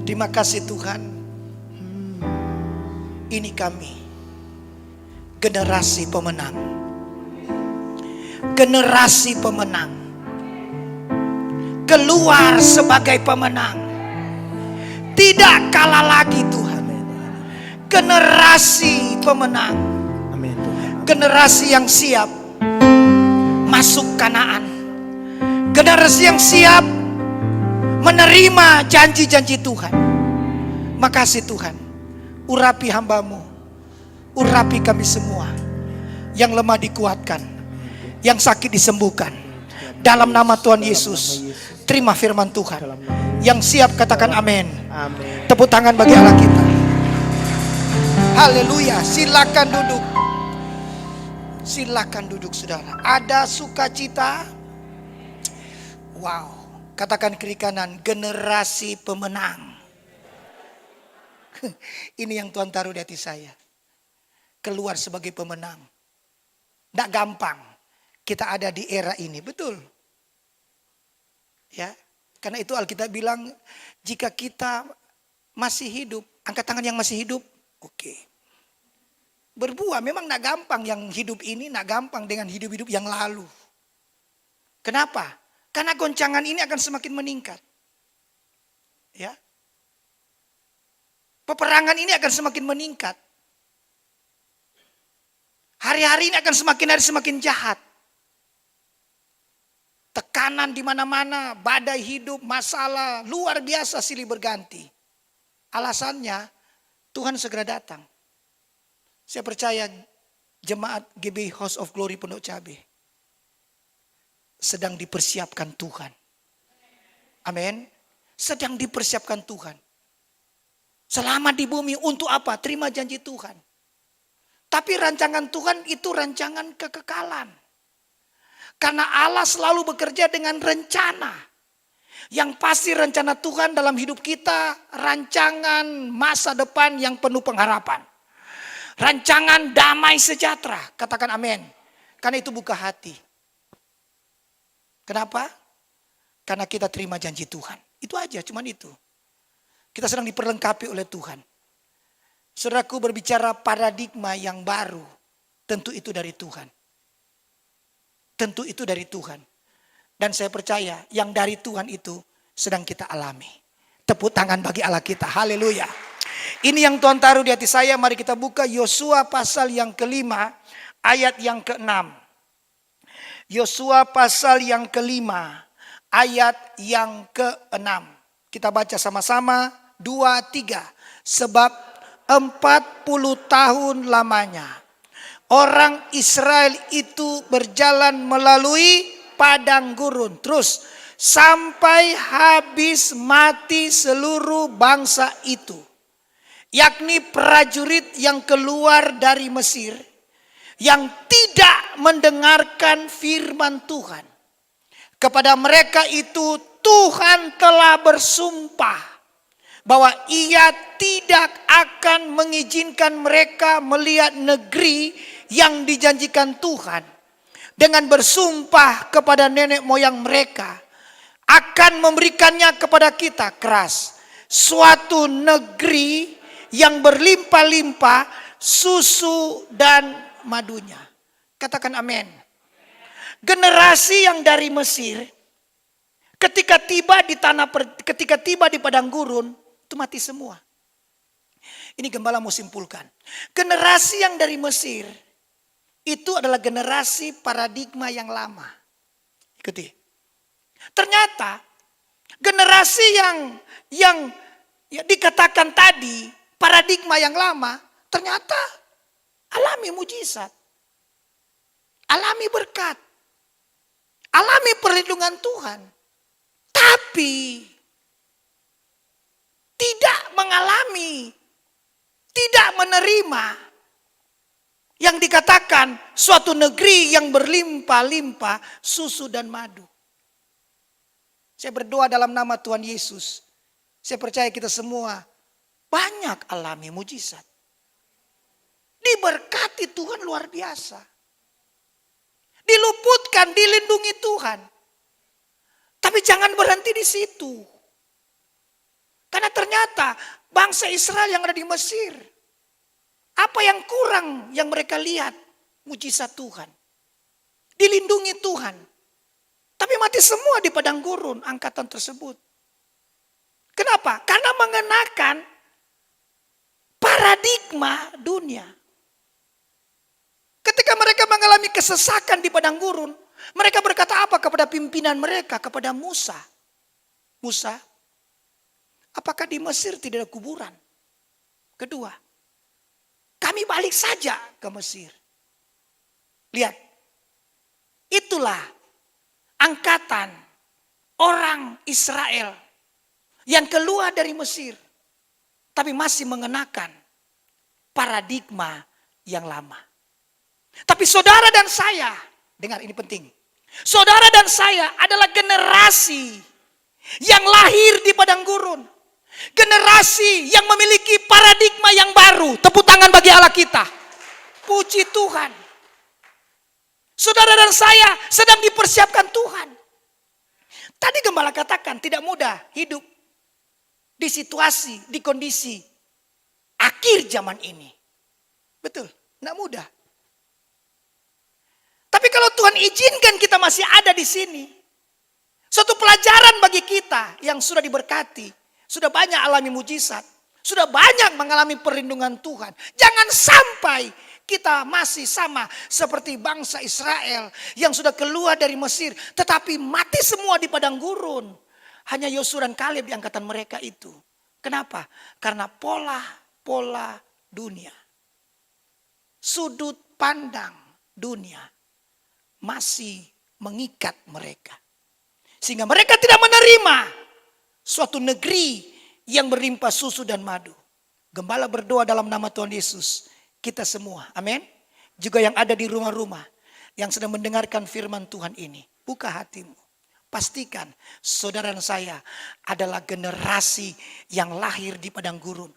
Terima kasih Tuhan. Ini kami, generasi pemenang. Generasi pemenang. Keluar sebagai pemenang. Tidak kalah lagi Tuhan. Generasi pemenang. Generasi yang siap masuk Kanaan. Generasi yang siap menerima janji-janji Tuhan. Makasih Tuhan. Urapi hamba-Mu. Urapi kami semua. Yang lemah dikuatkan. Yang sakit disembuhkan. Dalam nama Tuhan Yesus. Terima firman Tuhan. Yang siap katakan amin. Tepuk tangan bagi Allah kita. Haleluya. Silakan duduk. Silakan duduk saudara. Ada sukacita. Wow. Katakan kiri kanan, generasi pemenang. Ini yang Tuhan taruh di hati saya. Keluar sebagai pemenang. Tidak gampang. Kita ada di era ini, betul. Ya, karena itu Alkitab bilang, jika kita masih hidup, angkat tangan yang masih hidup. Oke. Berbuah memang tidak gampang, yang hidup ini tidak gampang dengan hidup-hidup yang lalu. Kenapa? Karena goncangan ini akan semakin meningkat. Ya. Peperangan ini akan semakin meningkat. Hari-hari ini akan semakin hari semakin jahat. Tekanan di mana-mana, badai hidup, masalah luar biasa silih berganti. Alasannya Tuhan segera datang. Saya percaya jemaat GBI House of Glory Pondok Cabe sedang dipersiapkan Tuhan. Amin. Sedang dipersiapkan Tuhan. Selama di bumi untuk apa? Terima janji Tuhan. Tapi rancangan Tuhan itu rancangan kekekalan. Karena Allah selalu bekerja dengan rencana. Yang pasti rencana Tuhan dalam hidup kita, rancangan masa depan yang penuh pengharapan. Rancangan damai sejahtera. Katakan amin. Karena itu buka hati. Kenapa? Karena kita terima janji Tuhan. Itu aja, cuman itu. Kita sedang diperlengkapi oleh Tuhan. Saudaraku, berbicara paradigma yang baru. Tentu itu dari Tuhan. Tentu itu dari Tuhan. Dan saya percaya yang dari Tuhan itu sedang kita alami. Tepuk tangan bagi Allah kita. Haleluya. Ini yang Tuhan taruh di hati saya. Mari kita buka Yosua pasal yang kelima. Ayat yang keenam. Yosua pasal yang kelima. Ayat yang keenam. Kita baca sama-sama. 2, 3. Sebab 40 tahun lamanya orang Israel itu berjalan melalui padang gurun. Terus sampai habis mati seluruh bangsa itu. Yakni prajurit yang keluar dari Mesir. Yang tidak mendengarkan firman Tuhan. Kepada mereka itu Tuhan telah bersumpah bahwa ia tidak akan mengizinkan mereka melihat negeri yang dijanjikan Tuhan. Dengan bersumpah kepada nenek moyang mereka, akan memberikannya kepada kita keras. Suatu negeri yang berlimpah-limpah susu dan madunya. Katakan amin. Generasi yang dari Mesir, ketika tiba di padang gurun, itu mati semua. Ini gembala mau simpulkan. Generasi yang dari Mesir itu adalah generasi paradigma yang lama. Ikuti. Ternyata generasi yang dikatakan tadi paradigma yang lama, ternyata alami mujizat. Alami berkat. Alami perlindungan Tuhan. Tapi tidak mengalami, tidak menerima yang dikatakan suatu negeri yang berlimpah-limpah susu dan madu. Saya berdoa dalam nama Tuhan Yesus. Saya percaya kita semua banyak alami mujizat. Diberkati Tuhan luar biasa. Diluputkan, dilindungi Tuhan. Tapi jangan berhenti di situ. Karena ternyata bangsa Israel yang ada di Mesir, apa yang kurang yang mereka lihat? Mujizat Tuhan. Dilindungi Tuhan. Tapi mati semua di padang gurun angkatan tersebut. Kenapa? Karena mengenakan paradigma dunia. Ketika mereka mengalami kesesakan di padang gurun, mereka berkata apa kepada pimpinan mereka, kepada Musa? Musa, apakah di Mesir tidak ada kuburan? Kedua, kami balik saja ke Mesir. Lihat, itulah angkatan orang Israel yang keluar dari Mesir, tapi masih mengenakan paradigma yang lama. Tapi saudara dan saya, dengar ini penting. Saudara dan saya adalah generasi yang lahir di padang gurun. Generasi yang memiliki paradigma yang baru. Tepuk tangan bagi Allah kita. Puji Tuhan. Saudara dan saya sedang dipersiapkan Tuhan. Tadi gembala katakan tidak mudah hidup di situasi, di kondisi akhir zaman ini. Betul, tidak mudah. Tapi kalau Tuhan izinkan kita masih ada di sini, suatu pelajaran bagi kita yang sudah diberkati, sudah banyak alami mujizat, sudah banyak mengalami perlindungan Tuhan. Jangan sampai kita masih sama seperti bangsa Israel yang sudah keluar dari Mesir, tetapi mati semua di padang gurun. Hanya Yosua dan Kaleb di angkatan mereka itu. Kenapa? Karena pola dunia. Sudut pandang dunia masih mengikat mereka. Sehingga mereka tidak menerima suatu negeri yang berlimpah susu dan madu. Gembala berdoa dalam nama Tuhan Yesus. Kita semua, amin. Juga yang ada di rumah-rumah yang sedang mendengarkan firman Tuhan ini. Buka hatimu. Pastikan saudara dan saya adalah generasi yang lahir di padang gurun.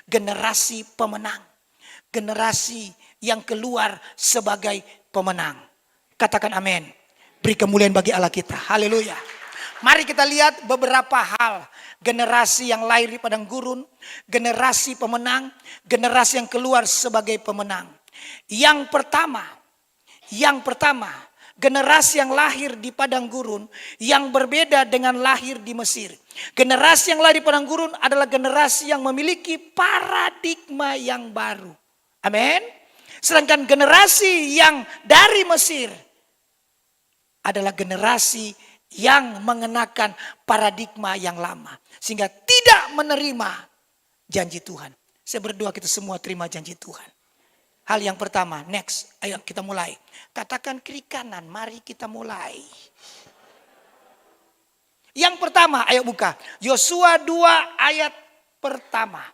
Generasi pemenang. Generasi yang keluar sebagai pemenang. Katakan amin. Beri kemuliaan bagi Allah kita. Haleluya. Mari kita lihat beberapa hal. Generasi yang lahir di padang gurun. Generasi pemenang. Generasi yang keluar sebagai pemenang. Yang pertama. Generasi yang lahir di padang gurun yang berbeda dengan lahir di Mesir. Generasi yang lahir di padang gurun adalah generasi yang memiliki paradigma yang baru. Amin. Sedangkan generasi yang dari Mesir adalah generasi yang mengenakan paradigma yang lama. Sehingga tidak menerima janji Tuhan. Saya berdoa kita semua terima janji Tuhan. Hal yang pertama, next, ayo kita mulai. Katakan kiri kanan, mari kita mulai. Yang pertama, ayo buka. Yosua 2 ayat pertama.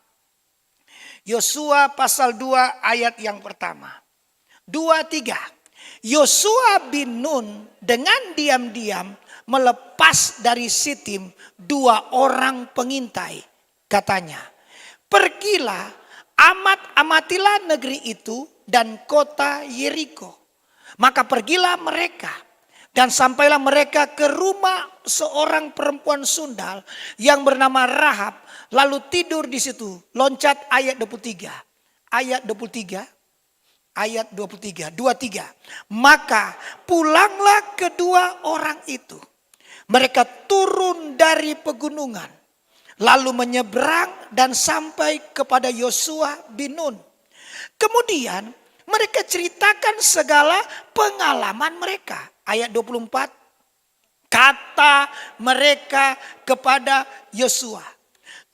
Yosua pasal 2 ayat yang pertama. 2, 3. Yosua bin Nun dengan diam-diam melepas dari Sitim 2 orang pengintai. Katanya, pergilah, amatilah negeri itu dan kota Yeriko. Maka pergilah mereka dan sampailah mereka ke rumah seorang perempuan sundal yang bernama Rahab, lalu tidur di situ. Loncat ayat 23. Ayat 23. 23. Maka pulanglah kedua orang itu. Mereka turun dari pegunungan. Lalu menyeberang dan sampai kepada Yosua bin Nun. Kemudian mereka ceritakan segala pengalaman mereka. Ayat 24. Kata mereka kepada Yosua,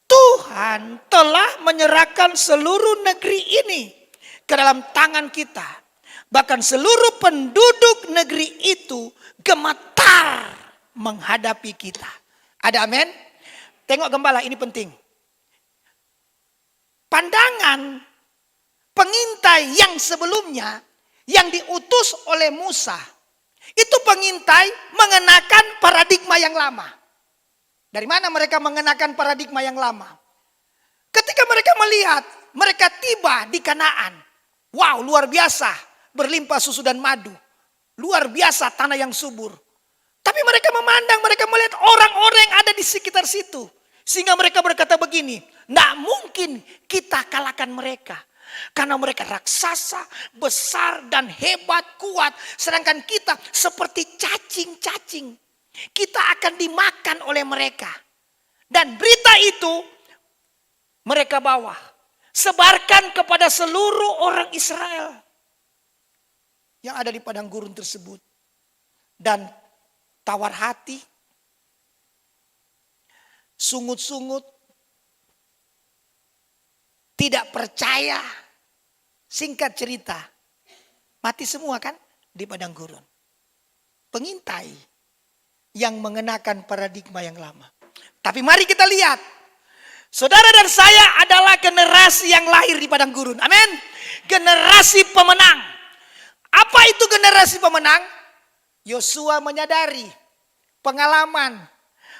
Tuhan telah menyerahkan seluruh negeri ini ke dalam tangan kita. Bahkan seluruh penduduk negeri itu gemetar menghadapi kita. Ada amin? Tengok gembala, ini penting. Pandangan pengintai yang sebelumnya yang diutus oleh Musa. Itu pengintai mengenakan paradigma yang lama. Dari mana mereka mengenakan paradigma yang lama? Ketika mereka melihat, mereka tiba di Kanaan. Wow, luar biasa. Berlimpah susu dan madu. Luar biasa tanah yang subur. Tapi mereka memandang, mereka melihat orang-orang yang ada di sekitar situ. Sehingga mereka berkata begini, tidak mungkin kita kalahkan mereka. Karena mereka raksasa, besar dan hebat, kuat. Sedangkan kita seperti cacing-cacing. Kita akan dimakan oleh mereka. Dan berita itu mereka bawa. Sebarkan kepada seluruh orang Israel yang ada di padang gurun tersebut. Dan tawar hati, sungut-sungut, tidak percaya. Singkat cerita, mati semua kan di padang gurun. Pengintai yang mengenakan paradigma yang lama. Tapi mari kita lihat, saudara dan saya adalah generasi yang lahir di padang gurun. Amin. Generasi pemenang. Apa itu generasi pemenang? Yosua menyadari pengalaman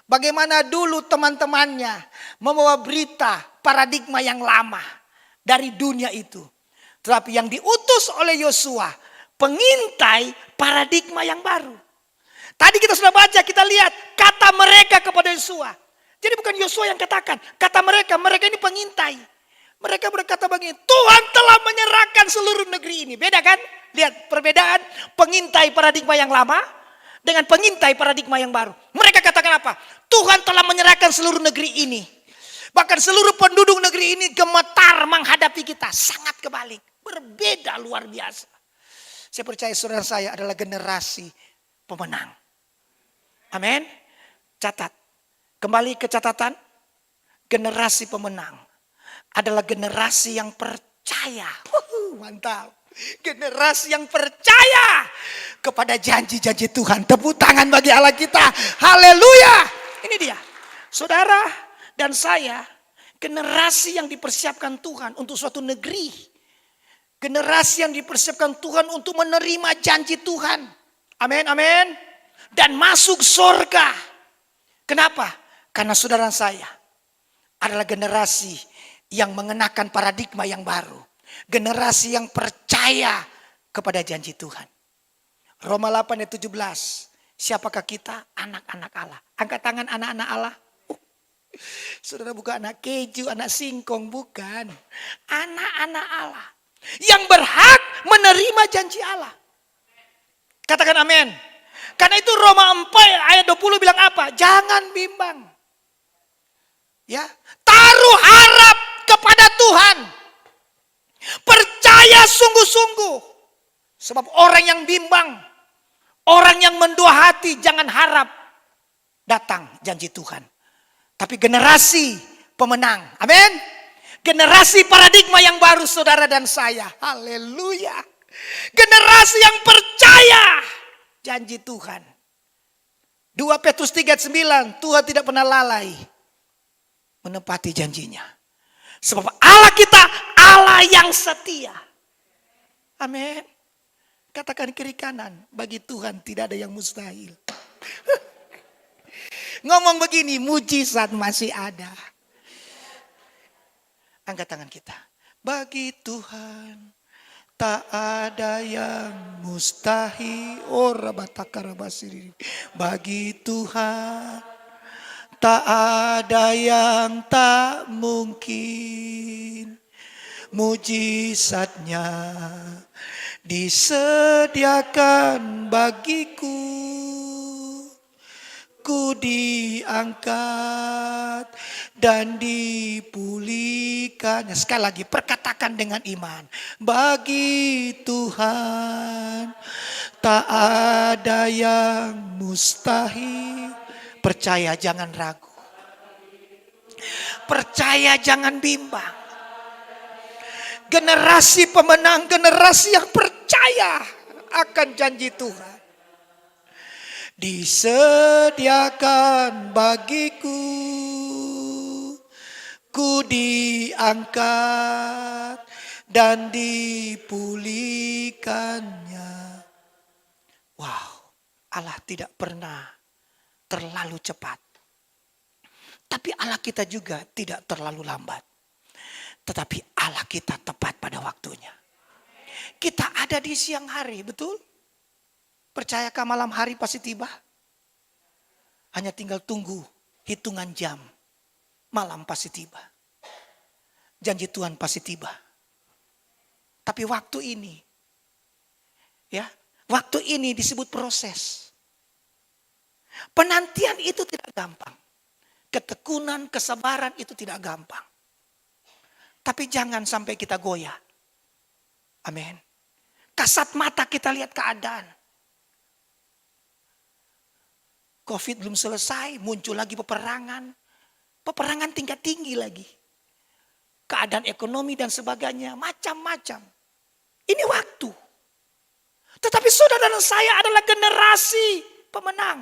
bagaimana dulu teman-temannya membawa berita paradigma yang lama dari dunia itu. Tetapi yang diutus oleh Yosua, pengintai paradigma yang baru. Tadi kita sudah baca, kita lihat kata mereka kepada Yosua. Jadi bukan Yosua yang katakan, kata mereka ini pengintai. Mereka berkata begini, Tuhan telah menyerahkan seluruh negeri ini. Beda kan? Lihat perbedaan pengintai paradigma yang lama dengan pengintai paradigma yang baru. Mereka katakan apa? Tuhan telah menyerahkan seluruh negeri ini. Bahkan seluruh penduduk negeri ini gemetar menghadapi kita. Sangat kebalik. Berbeda luar biasa. Saya percaya saudara saya adalah generasi pemenang. Amin. Catat. Kembali ke catatan. Generasi pemenang adalah generasi yang percaya. Mantap. Generasi yang percaya kepada janji-janji Tuhan. Tepuk tangan bagi Allah kita. Haleluya. Ini dia. Saudara dan saya, generasi yang dipersiapkan Tuhan untuk suatu negeri. Generasi yang dipersiapkan Tuhan untuk menerima janji Tuhan. Amin, amin. Dan masuk surga. Kenapa? Karena saudara saya adalah generasi yang mengenakan paradigma yang baru. Generasi yang percaya kepada janji Tuhan. Roma 8 ayat 17. Siapakah kita? Anak-anak Allah. Angkat tangan anak-anak Allah. Saudara bukan anak keju, anak singkong. Bukan. Anak-anak Allah. Yang berhak menerima janji Allah. Katakan amin. Karena itu Roma 4 ayat 20 bilang apa? Jangan bimbang. Ya, taruh harap kepada Tuhan. Percaya sungguh-sungguh. Sebab orang yang bimbang, orang yang mendua hati, jangan harap datang janji Tuhan. Tapi generasi pemenang. Amin. Generasi paradigma yang baru saudara dan saya. Haleluya. Generasi yang percaya janji Tuhan. 2 Petrus 3:9, Tuhan tidak pernah lalai menepati janjinya. Sebab Allah kita Allah yang setia. Amin. Katakan kiri kanan, bagi Tuhan tidak ada yang mustahil. Ngomong begini, mujizat masih ada. Angkat tangan kita. Bagi Tuhan tak ada yang mustahil. Bagi Tuhan tak ada yang tak mungkin. Mujizatnya disediakan bagiku. Ku diangkat dan dipulihkan. Sekali lagi perkatakan dengan iman. Bagi Tuhan tak ada yang mustahil. Percaya jangan ragu. Percaya jangan bimbang. Generasi pemenang, generasi yang percaya akan janji Tuhan. Disediakan bagiku, ku diangkat dan dipulihkannya. Wow, Allah tidak pernah terlalu cepat. Tapi Allah kita juga tidak terlalu lambat. Tetapi Allah kita tepat pada waktunya. Kita ada di siang hari, betul? Percayakah malam hari pasti tiba? Hanya tinggal tunggu hitungan jam. malam pasti tiba. Janji Tuhan pasti tiba. Tapi waktu ini, ya, waktu ini disebut proses. Penantian itu tidak gampang. Ketekunan, kesabaran itu tidak gampang. Tapi jangan sampai kita goyah. Amin. Kasat mata kita lihat keadaan. Covid belum selesai, muncul lagi peperangan. Peperangan tingkat tinggi lagi. Keadaan ekonomi dan sebagainya, macam-macam. Ini waktu. Tetapi saudara dan saya adalah generasi pemenang.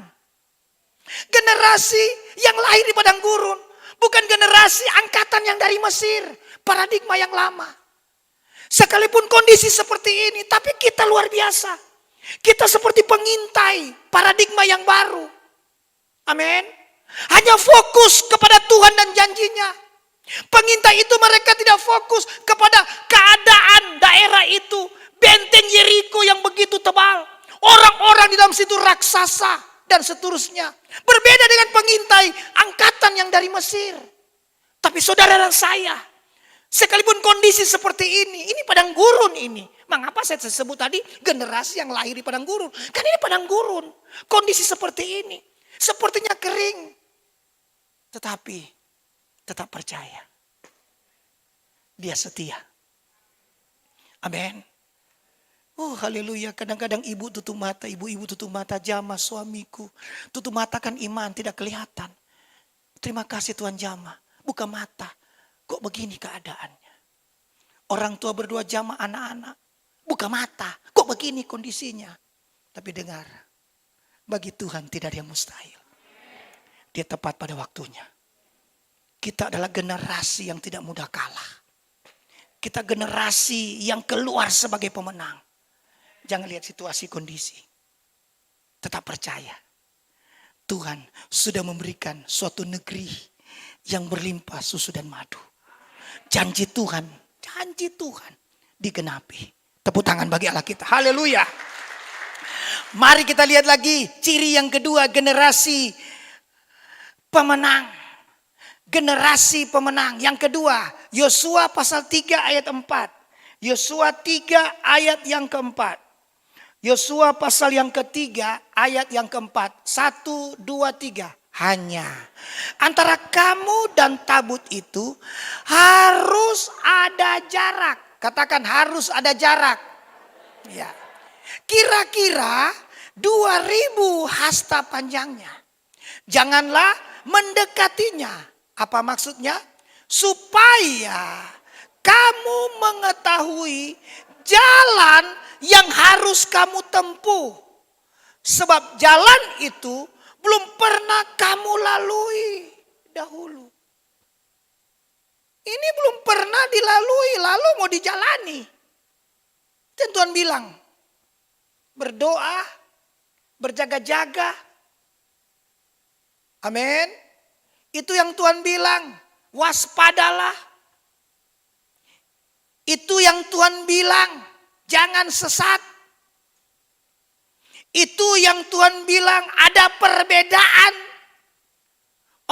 Generasi yang lahir di padang gurun. Bukan generasi angkatan yang dari Mesir. Paradigma yang lama. Sekalipun kondisi seperti ini, tapi kita luar biasa. Kita seperti pengintai paradigma yang baru. Amin. Hanya fokus kepada Tuhan dan janjinya. Pengintai itu mereka tidak fokus kepada keadaan daerah itu. Benteng Yeriko yang begitu tebal. Orang-orang di dalam situ raksasa dan seterusnya. Berbeda dengan pengintai angkatan yang dari Mesir. Tapi saudara dan saya, sekalipun kondisi seperti ini padang gurun ini. Mengapa saya sebut tadi generasi yang lahir di padang gurun? Kan ini padang gurun. Kondisi seperti ini. Sepertinya kering. Tetapi tetap percaya. Dia setia. Amin. Oh haleluya. Kadang-kadang ibu tutup mata. Ibu-ibu tutup mata. Jamah suamiku. Tutup mata kan iman tidak kelihatan. Terima kasih Tuhan jamah. Buka mata. Kok begini keadaannya? Orang tua berdua jamah anak-anak. Buka mata. Kok begini kondisinya? Tapi dengar. Bagi Tuhan tidak ada yang mustahil. Dia tepat pada waktunya. Kita adalah generasi yang tidak mudah kalah. Kita generasi yang keluar sebagai pemenang. Jangan lihat situasi kondisi. Tetap percaya. Tuhan sudah memberikan suatu negeri yang berlimpah susu dan madu. Janji Tuhan digenapi. Tepuk tangan bagi Allah kita. Haleluya. Mari kita lihat lagi ciri yang kedua, generasi pemenang. Generasi pemenang. Yang kedua, Yosua pasal 3 ayat 4. Yosua 3 ayat yang keempat. Yosua pasal yang ketiga ayat yang keempat. 1, 2, 3. Hanya antara kamu dan tabut itu harus ada jarak. Katakan harus ada jarak. Ya. Kira-kira 2000 hasta panjangnya. Janganlah mendekatinya. Apa maksudnya? Supaya kamu mengetahui jalan yang harus kamu tempuh. Sebab jalan itu belum pernah kamu lalui dahulu. Ini belum pernah dilalui, lalu mau dijalani. Dan Tuhan bilang, berdoa, berjaga-jaga. Amin. Itu yang Tuhan bilang, waspadalah. Itu yang Tuhan bilang, jangan sesat. Itu yang Tuhan bilang, ada perbedaan.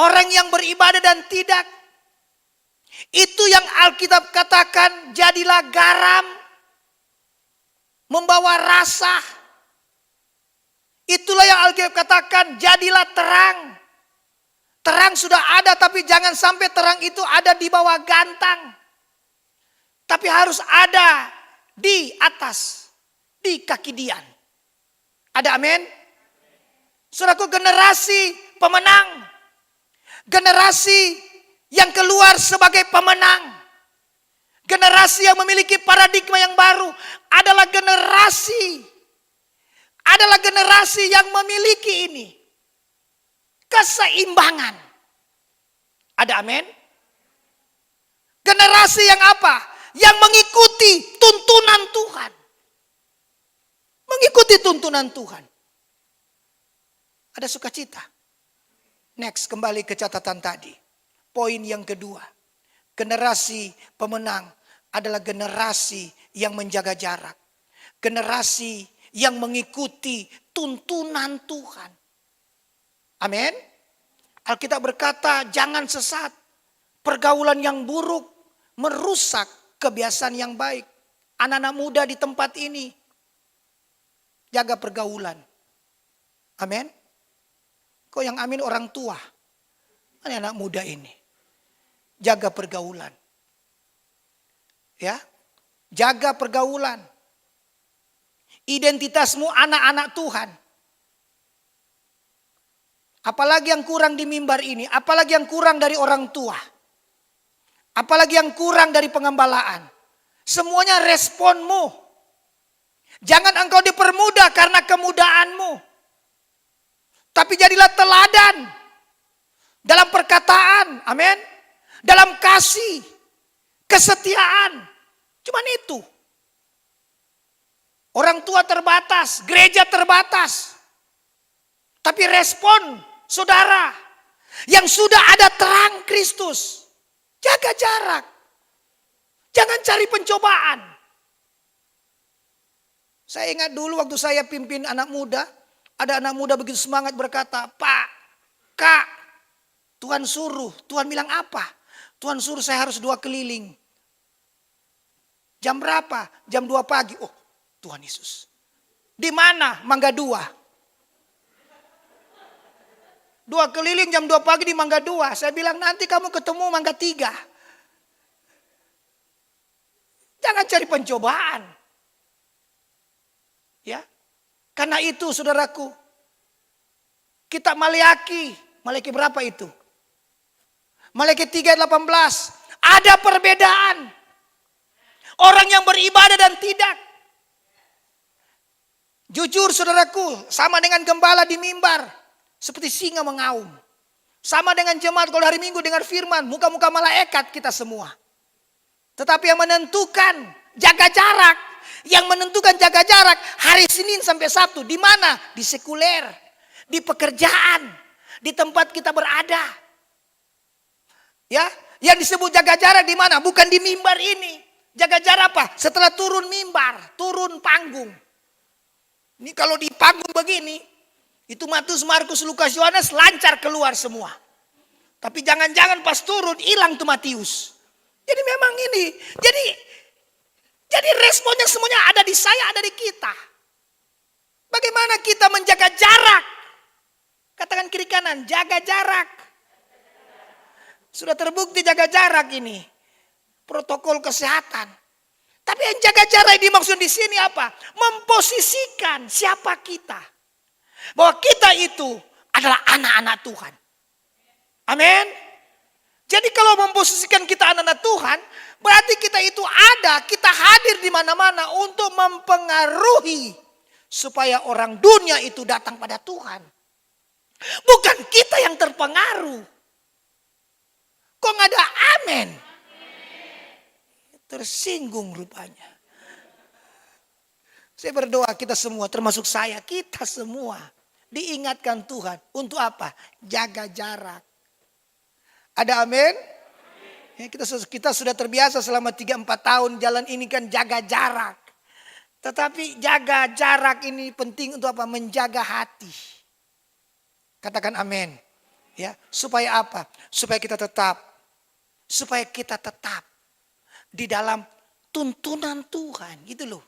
Orang yang beribadah dan tidak. Itu yang Alkitab katakan, jadilah garam. Membawa rasa. Itulah yang Alkitab katakan, jadilah terang. Terang sudah ada, tapi jangan sampai terang itu ada di bawah gantang. Tapi harus ada di atas, di kaki Dian. Ada amin? Saudaraku, generasi pemenang. Generasi yang keluar sebagai pemenang. Generasi yang memiliki paradigma yang baru adalah generasi yang memiliki ini. Keseimbangan. Ada amin? Generasi yang apa? Yang mengikuti tuntunan Tuhan. Mengikuti tuntunan Tuhan. Ada sukacita. Next, kembali ke catatan tadi. Poin yang kedua. Generasi pemenang adalah generasi yang menjaga jarak. Generasi yang mengikuti tuntunan Tuhan. Amin. Alkitab berkata jangan sesat. Pergaulan yang buruk merusak kebiasaan yang baik. Anak-anak muda di tempat ini, jaga pergaulan. Amin. Kok yang amin orang tua? Anak muda ini. Jaga pergaulan. Ya. Jaga pergaulan. Identitasmu anak-anak Tuhan. Apalagi yang kurang di mimbar ini. Apalagi yang kurang dari orang tua. Apalagi yang kurang dari pengembalaan. Semuanya responmu. Jangan engkau dipermudah karena kemudaanmu. Tapi jadilah teladan. Dalam perkataan. Amin. Dalam kasih. Kesetiaan. Cuman itu. Orang tua terbatas. Gereja terbatas. Tapi respon saudara. Yang sudah ada terang Kristus. Jaga jarak. Jangan cari pencobaan. Saya ingat dulu waktu saya pimpin anak muda. Ada anak muda begitu semangat berkata, Pak, Kak, Tuhan suruh. Tuhan bilang apa? Tuhan suruh saya harus 2 keliling. Jam berapa? Jam 2 pagi. Oh, Tuhan Yesus. Di mana? Mangga 2. 2 keliling jam 2 pagi di Mangga 2. Saya bilang nanti kamu ketemu Mangga 3. Jangan cari pencobaan. Ya. Karena itu saudaraku. Kita Maleaki. Maleaki berapa itu? Maleaki 3:18. Ada perbedaan. Orang yang beribadah dan tidak. Jujur saudaraku. Sama dengan gembala di mimbar. Seperti singa mengaum. Sama dengan jemaat kalau hari Minggu dengar firman. Muka-muka malaikat kita semua. Tetapi yang menentukan jaga jarak. Yang menentukan jaga jarak hari Senin sampai Sabtu. Di mana? Di sekuler. Di pekerjaan. Di tempat kita berada. Ya, yang disebut jaga jarak di mana? Bukan di mimbar ini. Jaga jarak apa? Setelah turun mimbar. Turun panggung. Ini kalau di panggung begini. Itu Matius, Markus, Lukas, Yohanes lancar keluar semua. Tapi jangan-jangan pas turun hilang tuh Matius. Jadi memang ini. Jadi responnya semuanya ada di saya, ada di kita. Bagaimana kita menjaga jarak? Katakan kiri kanan, jaga jarak. Sudah terbukti jaga jarak ini. Protokol kesehatan. Tapi yang jaga jarak dimaksud di sini apa? Memposisikan siapa kita. Bahwa kita itu adalah anak-anak Tuhan. Amin. Jadi kalau memposisikan kita anak-anak Tuhan, berarti kita itu ada, kita hadir di mana-mana untuk mempengaruhi supaya orang dunia itu datang pada Tuhan. Bukan kita yang terpengaruh. Kok nggak ada amin? Tersinggung rupanya. Saya berdoa kita semua, termasuk saya, kita semua diingatkan Tuhan untuk apa? Jaga jarak. Ada amin? Ya, kita sudah terbiasa selama 3-4 tahun jalan ini kan jaga jarak. Tetapi jaga jarak ini penting untuk apa? Menjaga hati. Katakan amin. Ya, supaya apa? Supaya kita tetap di dalam tuntunan Tuhan, gitu loh.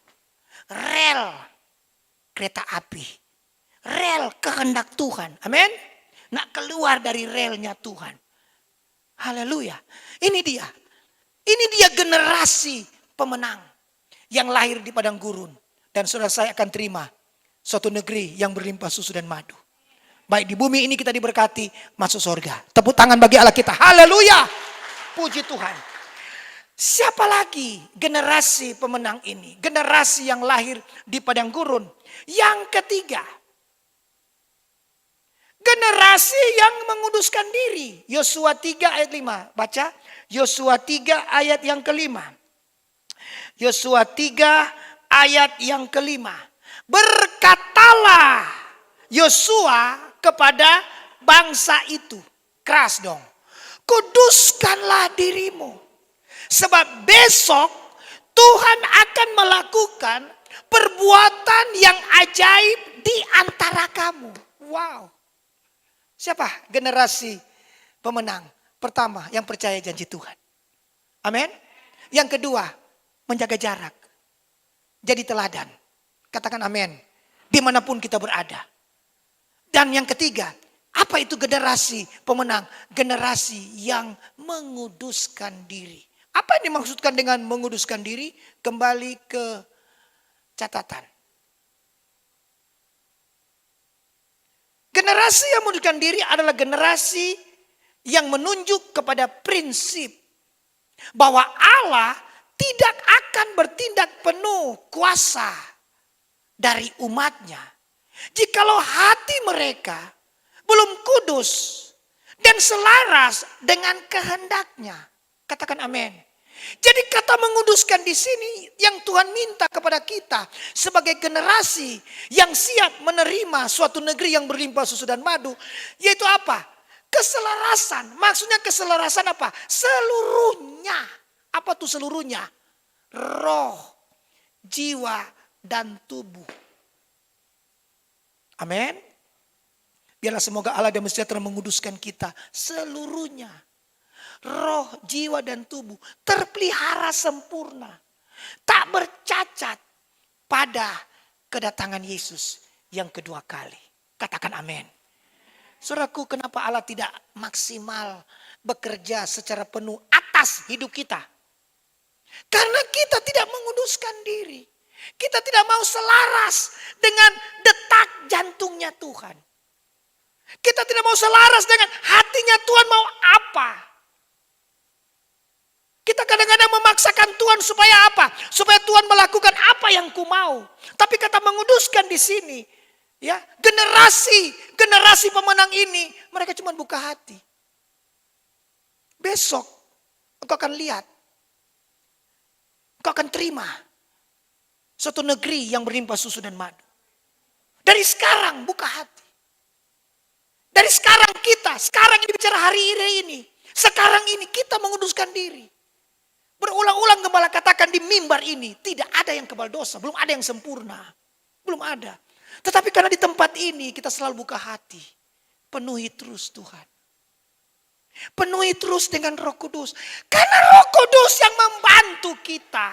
Rel kereta api. Rel kehendak Tuhan. Amin. Nak keluar dari relnya Tuhan. Haleluya. Ini dia. Ini dia generasi pemenang. Yang lahir di padang gurun. Dan saudara saya akan terima suatu negeri yang berlimpah susu dan madu. Baik di bumi ini kita diberkati masuk surga. Tepuk tangan bagi Allah kita. Haleluya. Puji Tuhan. Siapa lagi generasi pemenang ini? Generasi yang lahir di padang gurun. Yang ketiga. Generasi yang menguduskan diri. Yosua 3 ayat 5. Baca. Yosua 3 ayat yang kelima. Yosua 3 ayat yang kelima. Berkatalah Yosua kepada bangsa itu. Keras dong. Kuduskanlah dirimu. Sebab besok Tuhan akan melakukan perbuatan yang ajaib di antara kamu. Wow. Siapa generasi pemenang? Pertama, yang percaya janji Tuhan. Amin. Yang kedua, menjaga jarak. Jadi teladan. Katakan amin. Dimanapun kita berada. Dan yang ketiga, apa itu generasi pemenang? Generasi yang menguduskan diri. Apa yang dimaksudkan dengan menguduskan diri? Kembali ke catatan. Generasi yang menguduskan diri adalah generasi yang menunjuk kepada prinsip bahwa Allah tidak akan bertindak penuh kuasa dari umatnya jikalau hati mereka belum kudus dan selaras dengan kehendaknya. Katakan amin. Jadi kata menguduskan di sini yang Tuhan minta kepada kita sebagai generasi yang siap menerima suatu negeri yang berlimpah susu dan madu, yaitu apa? Keselarasan. Maksudnya keselarasan apa? Seluruhnya. Apa tuh seluruhnya? Roh, jiwa, dan tubuh. Amin. Biarlah semoga Allah dan sejahtera menguduskan kita seluruhnya. Roh, jiwa, dan tubuh terpelihara sempurna. Tak bercacat pada kedatangan Yesus yang kedua kali. Katakan amin. Saudaraku, kenapa Allah tidak maksimal bekerja secara penuh atas hidup kita? Karena kita tidak menguduskan diri. Kita tidak mau selaras dengan detak jantungnya Tuhan. Kita tidak mau selaras dengan hatinya Tuhan mau apa. Kita kadang-kadang memaksakan Tuhan supaya apa? Supaya Tuhan melakukan apa yang ku mau. Tapi kata menguduskan di sini, ya, generasi pemenang ini mereka cuma buka hati. Besok engkau akan lihat, engkau akan terima suatu negeri yang berlimpah susu dan madu. Dari sekarang buka hati. Dari sekarang sekarang ini bicara hari ini, sekarang ini kita menguduskan diri. Berulang-ulang gembala katakan di mimbar ini, tidak ada yang kebal dosa, belum ada yang sempurna. Belum ada. Tetapi karena di tempat ini kita selalu buka hati. Penuhi terus Tuhan. Penuhi terus dengan Roh Kudus. Karena Roh Kudus yang membantu kita.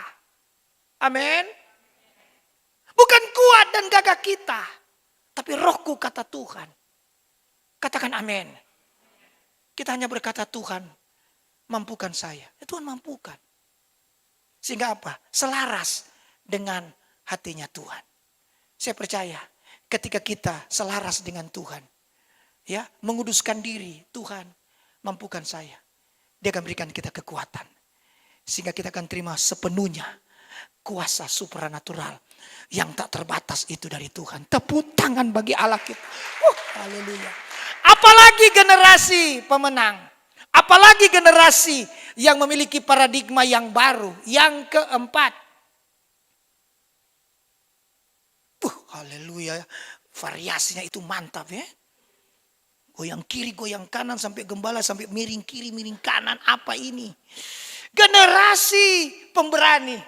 Amin. Bukan kuat dan gagah kita. Tapi Rohku kata Tuhan. Katakan amin. Kita hanya berkata Tuhan, mampukan saya. Ya, Tuhan mampukan. Sehingga apa? Selaras dengan hatinya Tuhan. Saya percaya ketika kita selaras dengan Tuhan. Ya, menguduskan diri, Tuhan mampukan saya. Dia akan berikan kita kekuatan. Sehingga kita akan terima sepenuhnya kuasa supranatural yang tak terbatas itu dari Tuhan. Tepuk tangan bagi Allah kita. Haleluya. Apalagi generasi pemenang. Apalagi generasi yang memiliki paradigma yang baru. Yang keempat. Haleluya. Variasinya itu mantap ya. Goyang kiri, goyang kanan, sampai gembala, sampai miring kiri, miring kanan. Apa ini? Generasi pemberani.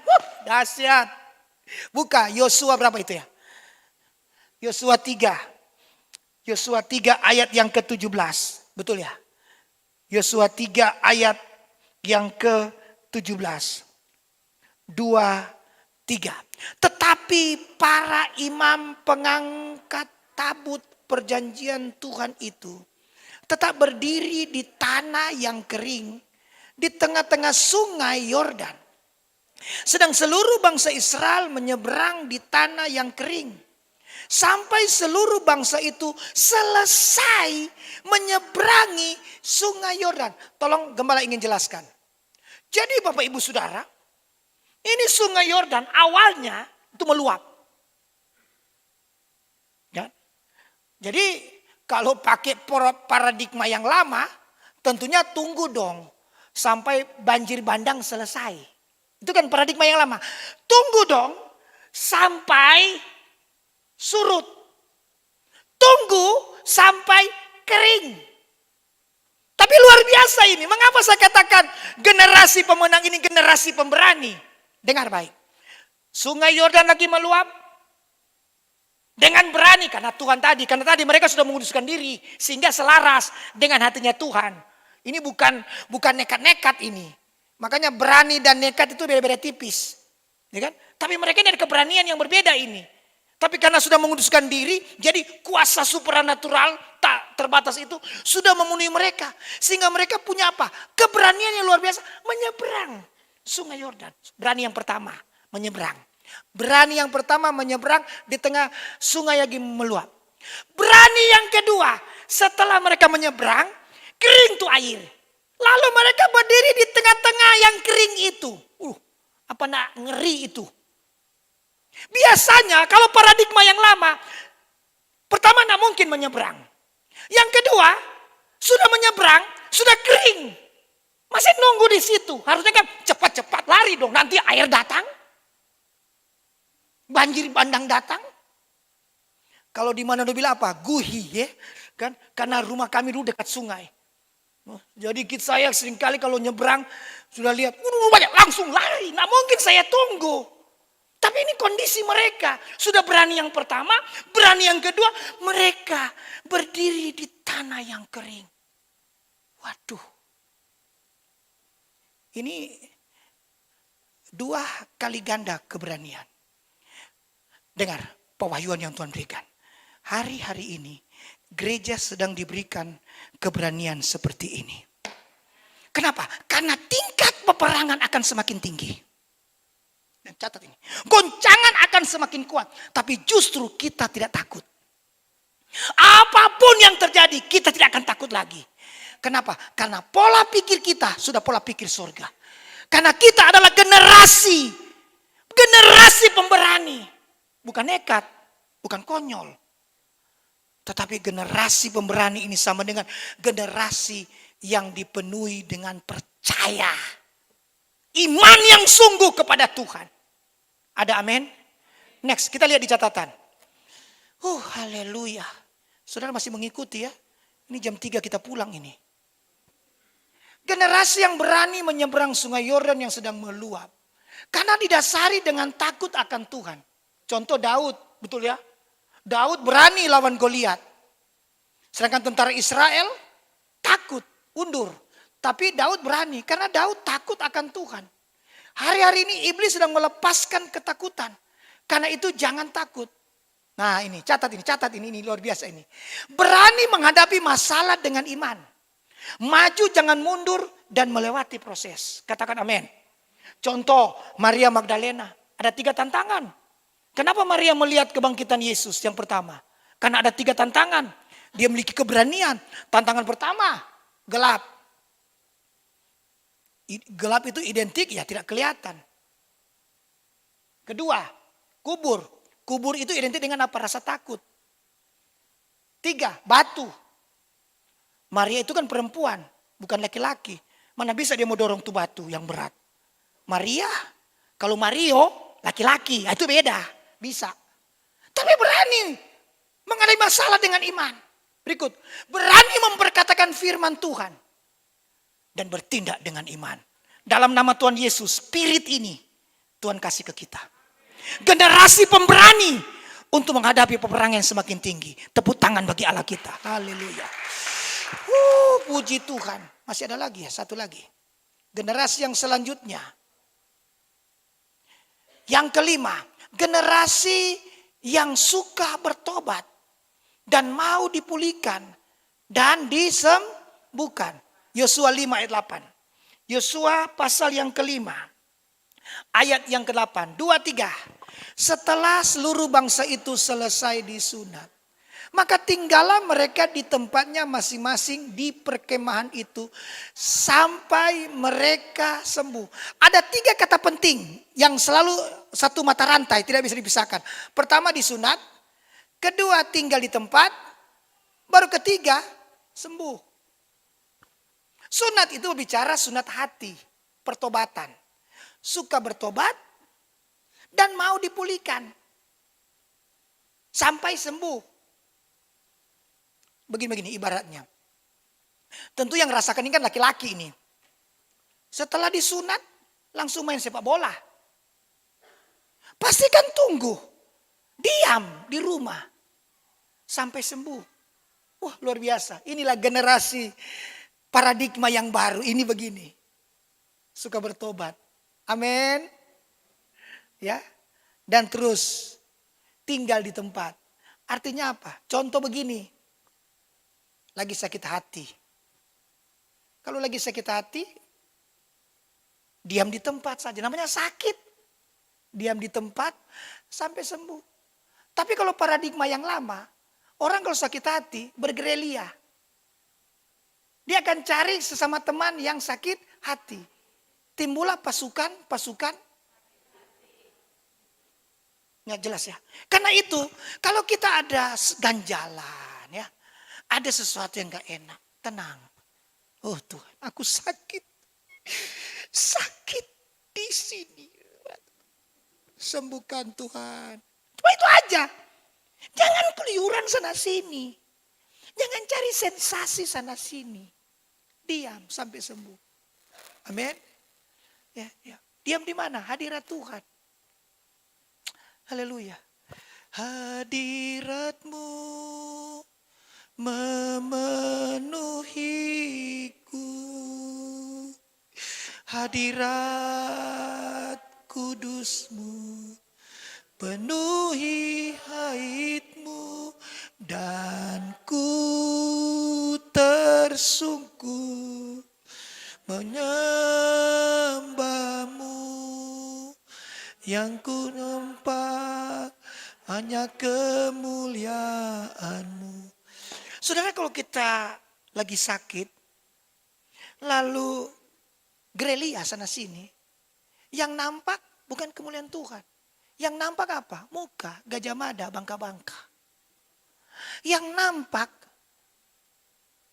Dahsyat. Buka Yosua berapa itu ya? Yosua 3. Yosua 3 ayat yang ke-17. Betul ya? Yosua 3 ayat yang ke-17. 2, 3. Tetapi para imam pengangkat tabut perjanjian Tuhan itu tetap berdiri di tanah yang kering di tengah-tengah sungai Yordan. Sedang seluruh bangsa Israel menyeberang di tanah yang kering. Sampai seluruh bangsa itu selesai menyeberangi sungai Yordan. Tolong gembala ingin jelaskan. Jadi Bapak Ibu Saudara, ini sungai Yordan awalnya itu meluap. Ya. Jadi kalau pakai paradigma yang lama, tentunya tunggu dong sampai banjir bandang selesai. Itu kan paradigma yang lama. Tunggu dong sampai surut. Tunggu sampai kering. Tapi luar biasa ini. Mengapa saya katakan generasi pemenang ini generasi pemberani? Dengar baik. Sungai Yordan lagi meluap. Dengan berani karena Tuhan tadi. Karena tadi mereka sudah menguduskan diri. Sehingga selaras dengan hatinya Tuhan. Ini bukan nekat-nekat ini. Makanya berani dan nekat itu beda-beda tipis. Ya kan? Tapi mereka ini ada keberanian yang berbeda ini. Tapi karena sudah menguduskan diri, jadi kuasa supranatural tak terbatas itu sudah memenuhi mereka. Sehingga mereka punya apa? Keberanian yang luar biasa menyeberang Sungai Yordan. Berani yang pertama, menyeberang. Berani yang pertama menyeberang di tengah sungai yang meluap. Berani yang kedua, setelah mereka menyeberang, kering tuh air. Lalu mereka berdiri di tengah-tengah yang kering itu. Apa nak ngeri itu? Biasanya kalau paradigma yang lama, pertama tidak mungkin menyeberang. Yang kedua, sudah menyeberang, sudah kering. Masih nunggu di situ. Harusnya kan cepat-cepat lari dong. Nanti air datang. Banjir bandang datang. Kalau di mana bilang apa? Guhi ya. Kan? Karena rumah kami dulu dekat sungai. Jadi saya seringkali kalau nyebrang sudah lihat, banyak langsung lari. Nggak mungkin saya tunggu. Tapi ini kondisi mereka. Sudah berani yang pertama, berani yang kedua. Mereka berdiri di tanah yang kering. Waduh. Ini 2 kali ganda keberanian. Dengar pewahyuan yang Tuhan berikan. Hari-hari ini gereja sedang diberikan keberanian seperti ini. Kenapa? Karena tingkat peperangan akan semakin tinggi. Dan catat ini. Goncangan akan semakin kuat. Tapi justru kita tidak takut. Apapun yang terjadi, kita tidak akan takut lagi. Kenapa? Karena pola pikir kita sudah pola pikir surga. Karena kita adalah generasi pemberani. Bukan nekat, bukan konyol. Tetapi generasi pemberani ini sama dengan generasi yang dipenuhi dengan percaya. Iman yang sungguh kepada Tuhan. Ada amin? Next, kita lihat di catatan. Haleluya. Saudara masih mengikuti ya? Ini jam 3 kita pulang ini. Generasi yang berani menyeberang sungai Yordan yang sedang meluap. Karena didasari dengan takut akan Tuhan. Contoh Daud, betul ya? Daud berani lawan Goliat. Sedangkan tentara Israel takut, undur. Tapi Daud berani karena Daud takut akan Tuhan. Hari-hari ini iblis sedang melepaskan ketakutan. Karena itu jangan takut. Nah ini, catat ini luar biasa ini. Berani menghadapi masalah dengan iman. Maju jangan mundur dan melewati proses. Katakan amin. Contoh Maria Magdalena. Ada 3 tantangan. Kenapa Maria melihat kebangkitan Yesus yang pertama? Karena ada 3 tantangan. Dia memiliki keberanian. Tantangan pertama, gelap. Gelap itu identik ya tidak kelihatan. Kedua, kubur. Kubur itu identik dengan apa? Rasa takut. 3, batu. Maria itu kan perempuan, bukan laki-laki. Mana bisa dia mau dorong tuh batu yang berat. Maria, kalau Mario laki-laki, itu beda. Bisa. Tapi berani menghadapi masalah dengan iman. Berikut, berani memperkatakan firman Tuhan. Dan bertindak dengan iman. Dalam nama Tuhan Yesus, spirit ini Tuhan kasih ke kita. Generasi pemberani untuk menghadapi peperangan yang semakin tinggi. Tepuk tangan bagi Allah kita. Haleluya. Puji Tuhan. Masih ada lagi ya, satu lagi. Generasi yang selanjutnya. Yang kelima, generasi yang suka bertobat dan mau dipulihkan dan disembuhkan. Yosua 5 ayat 8. Yosua pasal yang kelima. Ayat yang ke-8. 2-3. Setelah seluruh bangsa itu selesai disunat, maka tinggallah mereka di tempatnya masing-masing di perkemahan itu sampai mereka sembuh. Ada 3 kata penting yang selalu satu mata rantai, tidak bisa dipisahkan. Pertama disunat, kedua tinggal di tempat, baru ketiga sembuh. Sunat itu bicara sunat hati, pertobatan. Suka bertobat dan mau dipulihkan sampai sembuh. Begini-begini ibaratnya. Tentu yang rasakan ini kan laki-laki ini. Setelah disunat langsung main sepak bola. Pasti kan tunggu. Diam di rumah. Sampai sembuh. Wah luar biasa. Inilah generasi paradigma yang baru ini begini. Suka bertobat. Amin. Ya. Dan terus tinggal di tempat. Artinya apa? Contoh begini. Lagi sakit hati. Kalau lagi sakit hati, diam di tempat saja. Namanya sakit. Diam di tempat sampai sembuh. Tapi kalau paradigma yang lama, orang kalau sakit hati bergerilya. Dia akan cari sesama teman yang sakit hati. Timbullah pasukan. Nggak jelas ya. Karena itu kalau kita ada ganjalan ya. Ada sesuatu yang gak enak. Tenang. Oh Tuhan, aku sakit. Sakit di sini. Sembuhkan Tuhan. Cuma itu aja. Jangan keluyuran sana sini. Jangan cari sensasi sana sini. Diam sampai sembuh. Amin. Ya. Diam di mana? Hadirat Tuhan. Haleluya. Hadirat-Mu memenuhiku. Hadirat kudus-Mu penuhi haid-Mu dan ku tersungkur menyembah-Mu. Yang ku nampak hanya kemuliaan-Mu. Saudara, kalau kita lagi sakit, lalu gerilya sana sini, yang nampak bukan kemuliaan Tuhan. Yang nampak apa? Muka, gajah mada, bangka-bangka. Yang nampak,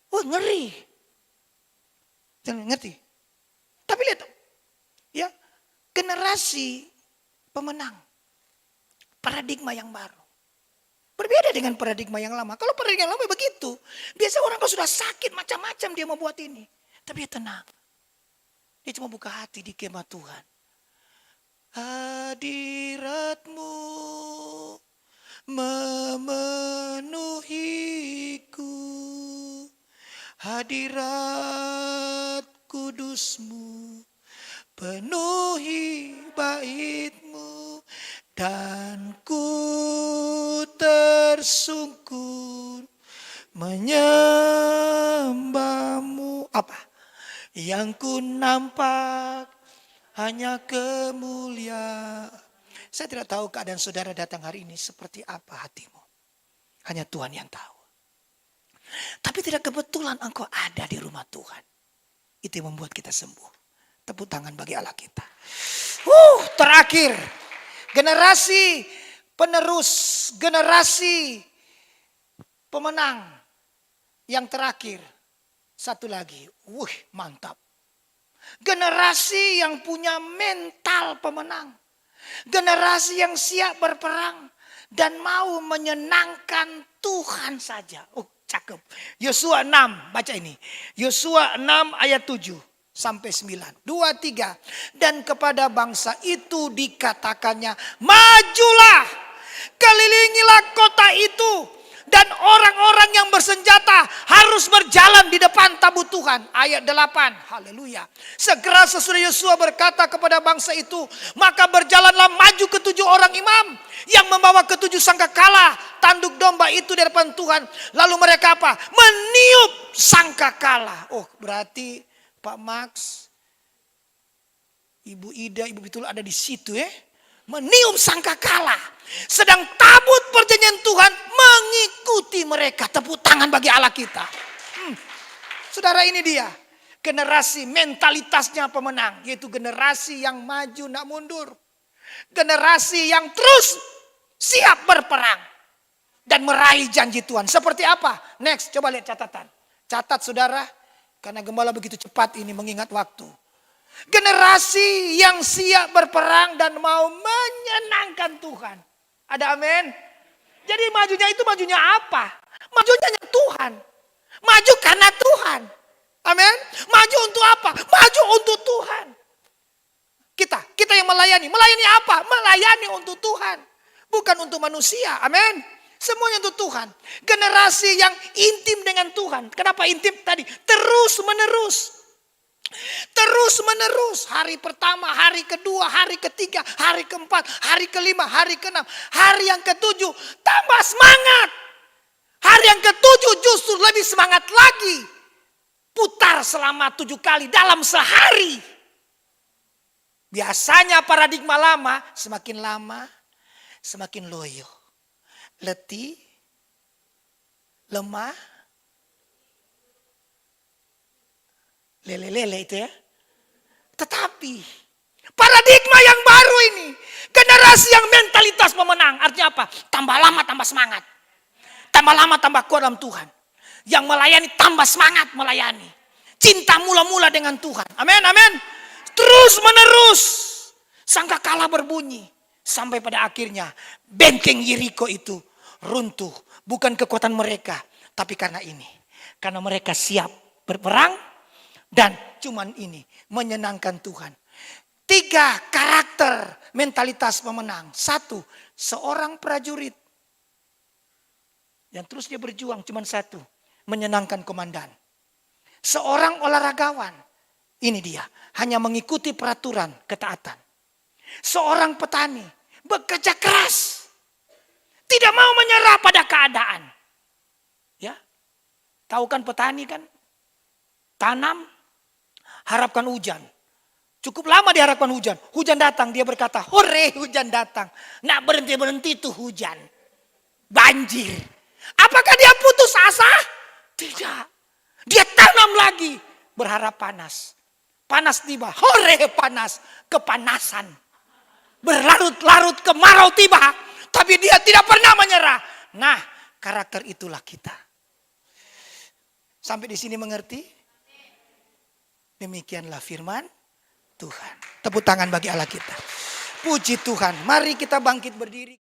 ngeri. Jangan ngerti. Tapi lihat, ya, generasi pemenang. Paradigma yang baru. Berbeda dengan paradigma yang lama. Kalau paradigma yang lama begitu. Biasa orang kalau sudah sakit macam-macam dia membuat ini. Tapi dia tenang. Dia cuma buka hati di kemah Tuhan. Hadirat-Mu memenuhiku. Hadirat kudus-Mu penuhi bait-Mu dan ku tersungkur menyembah-Mu. Apa? Yang ku nampak hanya kemuliaan. Saya tidak tahu keadaan saudara datang hari ini seperti apa hatimu. Hanya Tuhan yang tahu. Tapi tidak kebetulan engkau ada di rumah Tuhan. Itu yang membuat kita sembuh. Tepuk tangan bagi Allah kita. Terakhir. Generasi penerus. Generasi pemenang. Yang terakhir. Satu lagi. Mantap. Generasi yang punya mental pemenang. Generasi yang siap berperang. Dan mau menyenangkan Tuhan saja. Cakep. Yosua 6. Baca ini. Yosua 6 ayat 7. Sampai 9. 2, 3. Dan kepada bangsa itu dikatakannya. Majulah. Kelilingilah kota itu. Dan orang-orang yang bersenjata harus berjalan di depan tabut Tuhan. Ayat 8. Haleluya. Segera sesudah Yosua berkata kepada bangsa itu. Maka berjalanlah maju ke-7 orang imam. Yang membawa ke-7 sangkakala. Tanduk domba itu di depan Tuhan. Lalu mereka apa? Meniup sangkakala. Berarti Pak Max, Ibu Ida, Ibu Bitul ada di situ ya. Meniup sangkakala. Sedang tabut perjanjian Tuhan mengikuti mereka. Tepuk tangan bagi Allah kita. Saudara, ini dia. Generasi mentalitasnya pemenang. Yaitu generasi yang maju nak mundur. Generasi yang terus siap berperang. Dan meraih janji Tuhan. Seperti apa? Next, coba lihat catatan. Catat saudara. Karena gembala begitu cepat ini mengingat waktu. Generasi yang siap berperang dan mau menyenangkan Tuhan. Ada amin? Jadi majunya itu majunya apa? Majunya Tuhan. Maju karena Tuhan. Amin? Maju untuk apa? Maju untuk Tuhan. Kita yang melayani. Melayani apa? Melayani untuk Tuhan. Bukan untuk manusia. Amin? Semuanya untuk Tuhan. Generasi yang intim dengan Tuhan. Kenapa intim tadi? Terus menerus. Terus menerus. Hari pertama, hari kedua, hari ketiga, hari keempat, hari kelima, hari keenam. Hari yang ketujuh tambah semangat. Hari yang ketujuh justru lebih semangat lagi. Putar selama 7 kali dalam sehari. Biasanya paradigma lama, lama, semakin loyo. Letih, lemah, lele-lele itu ya. Tetapi paradigma yang baru ini, generasi yang mentalitas pemenang, artinya apa? Tambah lama tambah semangat. Tambah lama tambah kuat dalam Tuhan. Yang melayani tambah semangat melayani. Cinta mula-mula dengan Tuhan. Amin, amin. Terus menerus. Sangkakala berbunyi. Sampai pada akhirnya benteng Yeriko itu runtuh. Bukan kekuatan mereka. Tapi karena ini. Karena mereka siap berperang. Dan cuman ini. Menyenangkan Tuhan. 3 karakter mentalitas pemenang. 1. Seorang prajurit. Yang terus dia berjuang cuman 1. Menyenangkan komandan. Seorang olahragawan. Ini dia. Hanya mengikuti peraturan ketaatan. Seorang petani. Bekerja keras. Tidak mau menyerah pada keadaan. Ya. Tahu kan petani kan? Tanam. Harapkan hujan. Cukup lama diharapkan hujan. Hujan datang. Dia berkata, hore hujan datang. Nggak berhenti-berhenti itu hujan. Banjir. Apakah dia putus asa? Tidak. Dia tanam lagi. Berharap panas. Panas tiba. Hore panas. Kepanasan. Berlarut-larut kemarau tiba. Tapi dia tidak pernah menyerah. Nah, karakter itulah kita. Sampai di sini mengerti? Demikianlah firman Tuhan. Tepuk tangan bagi Allah kita. Puji Tuhan. Mari kita bangkit berdiri.